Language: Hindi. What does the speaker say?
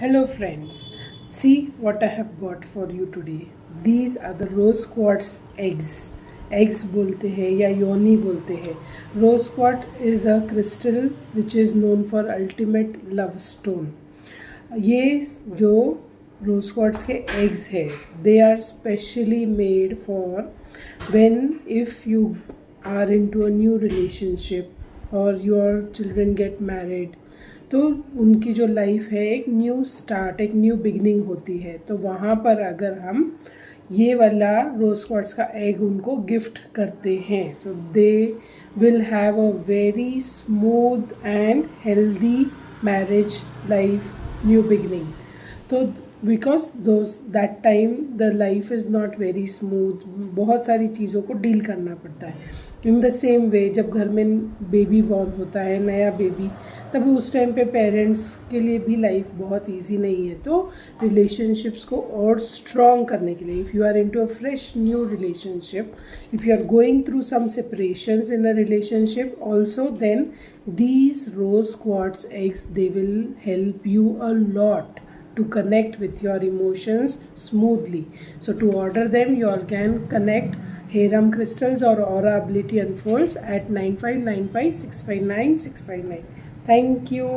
Hello friends, see what I have got for you today. These are the rose quartz eggs. Eggs बोलते हैं या योनी बोलते हैं. Rose quartz is a crystal which is known for ultimate love stone. ये जो rose quartz के eggs है, they are specially made for when if you are into a new relationship or your children get married, तो उनकी जो लाइफ है एक न्यू स्टार्ट, एक न्यू बिगनिंग होती है. तो वहाँ पर अगर हम ये वाला रोज क्वार्ट्ज का एग उनको गिफ्ट करते हैं, so they will have a very smooth and healthy marriage life, new beginning. तो because that time the life is not very smooth, बहुत सारी चीज़ों को डील करना पड़ता है. इन द सेम वे जब घर में बेबी बॉर्न होता है, नया बेबी, तब उस टाइम पे पेरेंट्स के लिए भी लाइफ बहुत इजी नहीं है. तो रिलेशनशिप्स को और स्ट्रॉन्ग करने के लिए, if you are into a fresh new relationship, if you are going through some separations in a relationship also, then these rose quartz eggs, they will help you a lot to connect with your emotions smoothly. So to order them, you all can connect Heram Crystals or Aura Ability Unfolds at 9595659659. Thank you.